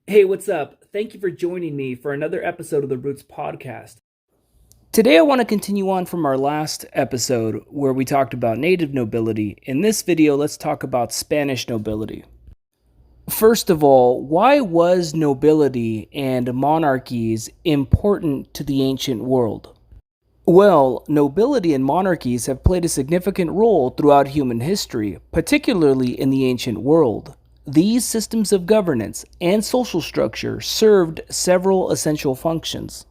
Hey, what's up? Thank you for joining me for another episode of the Roots Podcast. Today, I want to continue on from our last episode where we talked about native nobility. In this video, let's talk about Spanish nobility. First of all, why was nobility and monarchies important to the ancient world? Well, nobility and monarchies have played a significant role throughout human history, particularly in the ancient world. These systems of governance and social structure served several essential functions.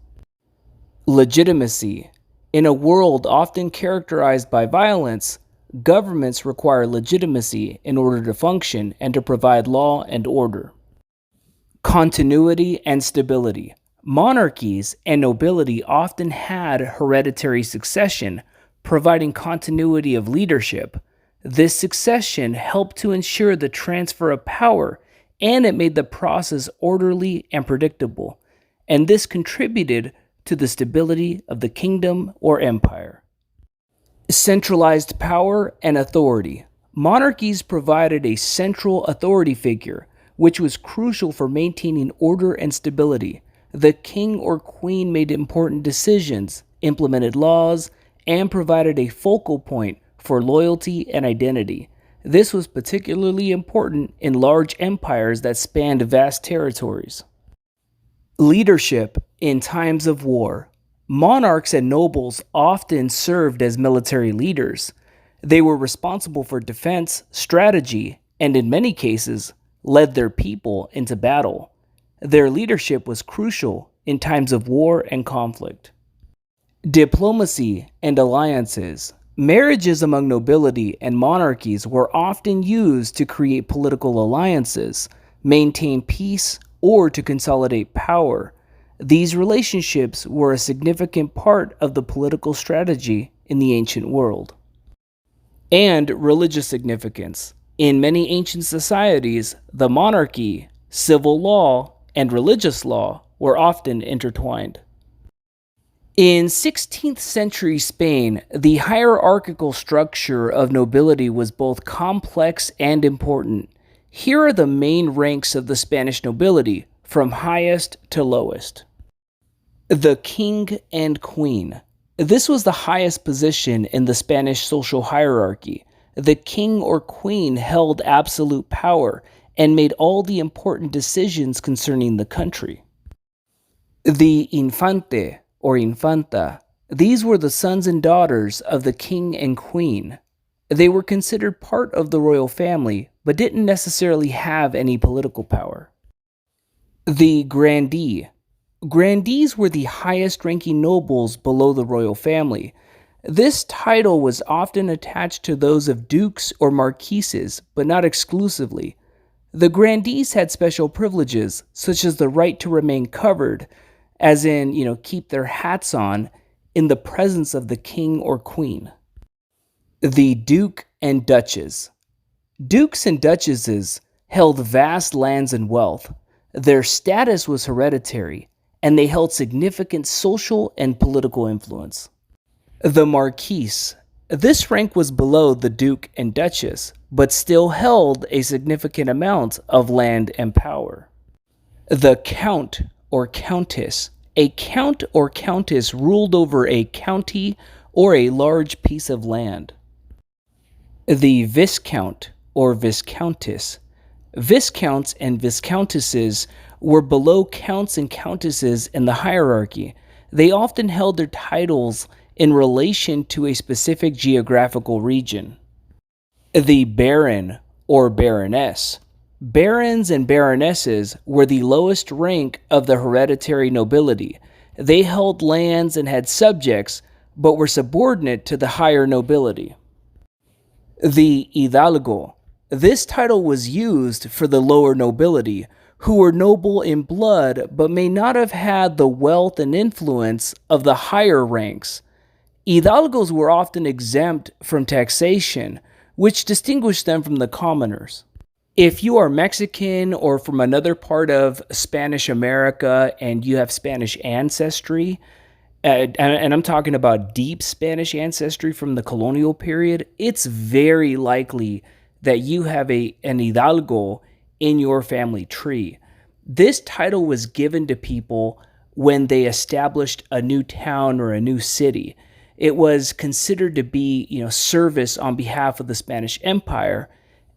Legitimacy. In a world often characterized by violence, governments require legitimacy in order to function and to provide law and order. Continuity and stability. Monarchies and nobility often had hereditary succession, providing continuity of leadership. This succession helped to ensure the transfer of power, and it made the process orderly and predictable, and this contributed to the stability of the kingdom or empire. Centralized power and authority. Monarchies provided a central authority figure, which was crucial for maintaining order and stability. The king or queen made important decisions, implemented laws, and provided a focal point for loyalty and identity. This was particularly important in large empires that spanned vast territories. Leadership in times of war. Monarchs and nobles often served as military leaders. They were responsible for defense, strategy, and in many cases, led their people into battle. Their leadership was crucial in times of war and conflict. Diplomacy and alliances. Marriages among nobility and monarchies were often used to create political alliances, maintain peace, or to consolidate power. These relationships were a significant part of the political strategy in the ancient world. And religious significance. In many ancient societies, the monarchy, civil law, and religious law were often intertwined. In 16th century Spain, the hierarchical structure of nobility was both complex and important. Here are the main ranks of the Spanish nobility, from highest to lowest. The king and queen. This was the highest position in the Spanish social hierarchy. The king or queen held absolute power and made all the important decisions concerning the country. The infante or infanta. These were the sons and daughters of the king and queen. They were considered part of the royal family, but didn't necessarily have any political power. The grandee. Grandees were the highest-ranking nobles below the royal family. This title was often attached to those of dukes or marquises, but not exclusively. The grandees had special privileges, such as the right to remain covered, as in, keep their hats on in the presence of the king or queen. The duke and duchess. Dukes and duchesses held vast lands and wealth. Their status was hereditary, and they held significant social and political influence. The marquise. This rank was below the duke and duchess, but still held a significant amount of land and power. The count or countess. A count or countess ruled over a county or a large piece of land. The viscount or viscountess. Viscounts and viscountesses were below counts and countesses in the hierarchy. They often held their titles in relation to a specific geographical region. The baron or baroness. Barons and baronesses were the lowest rank of the hereditary nobility. They held lands and had subjects, but were subordinate to the higher nobility. The Idalgo. This title was used for the lower nobility, who were noble in blood but may not have had the wealth and influence of the higher ranks. Hidalgos were often exempt from taxation, which distinguished them from the commoners. If you are Mexican or from another part of Spanish America and you have Spanish ancestry, and I'm talking about deep Spanish ancestry from the colonial period, it's very likely that you have an Hidalgo in your family tree. This title was given to people when they established a new town or a new city. It was considered to be, service on behalf of the Spanish Empire.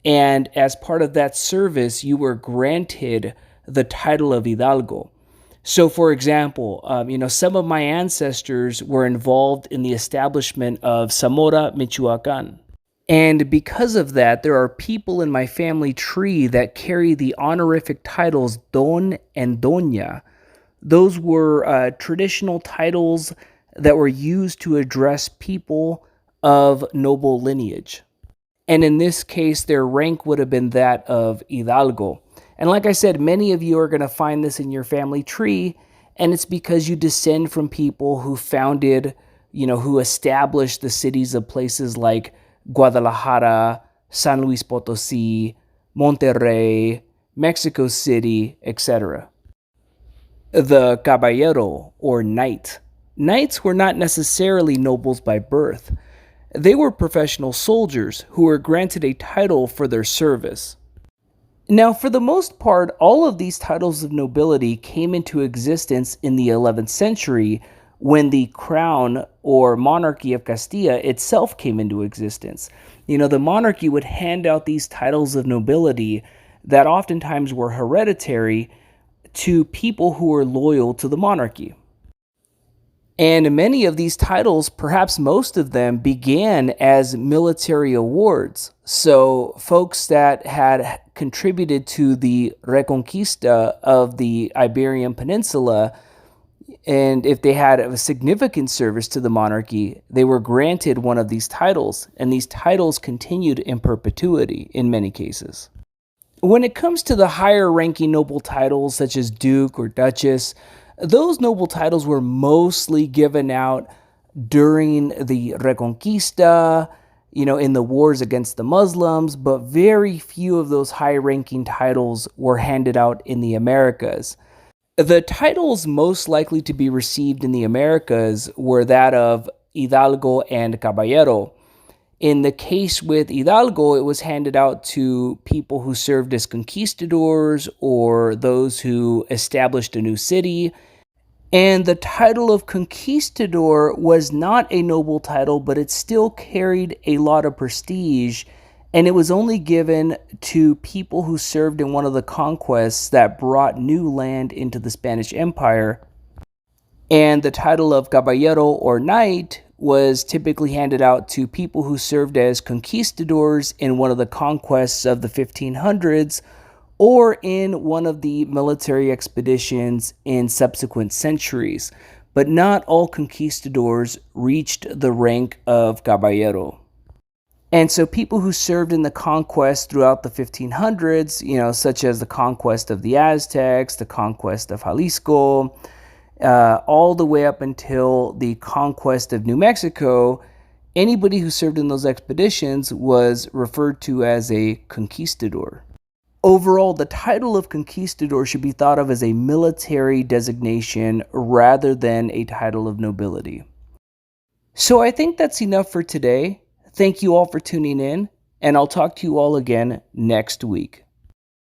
And as part of that service, you were granted the title of Hidalgo. So, for example, some of my ancestors were involved in the establishment of Zamora, Michoacan. And because of that, there are people in my family tree that carry the honorific titles Don and Doña. Those were traditional titles that were used to address people of noble lineage. And in this case, their rank would have been that of Hidalgo. And like I said, many of you are going to find this in your family tree, and it's because you descend from people who founded, who established the cities of places like Guadalajara, San Luis Potosi, Monterrey, Mexico City, etc. The caballero, or knight. Knights were not necessarily nobles by birth. They were professional soldiers who were granted a title for their service. Now, for the most part, all of these titles of nobility came into existence in the 11th century when the crown or monarchy of Castilla itself came into existence. The monarchy would hand out these titles of nobility that oftentimes were hereditary to people who were loyal to the monarchy. And many of these titles, perhaps most of them, began as military awards. So, folks that had contributed to the Reconquista of the Iberian Peninsula, and if they had a significant service to the monarchy, they were granted one of these titles, and these titles continued in perpetuity in many cases. When it comes to the higher ranking noble titles, such as Duke or Duchess, those noble titles were mostly given out during the Reconquista, in the wars against the Muslims, but very few of those high-ranking titles were handed out in the Americas. The titles most likely to be received in the Americas were that of Hidalgo and Caballero. In the case with Hidalgo, it was handed out to people who served as conquistadors or those who established a new city. And the title of conquistador was not a noble title, but it still carried a lot of prestige. And it was only given to people who served in one of the conquests that brought new land into the Spanish Empire. And the title of caballero or knight was typically handed out to people who served as conquistadors in one of the conquests of the 1500s or in one of the military expeditions in subsequent centuries. But not all conquistadors reached the rank of caballero. And so people who served in the conquest throughout the 1500s, such as the conquest of the Aztecs, the conquest of Jalisco, all the way up until the conquest of New Mexico, anybody who served in those expeditions was referred to as a conquistador. Overall, the title of conquistador should be thought of as a military designation rather than a title of nobility. So I think that's enough for today. Thank you all for tuning in, and I'll talk to you all again next week.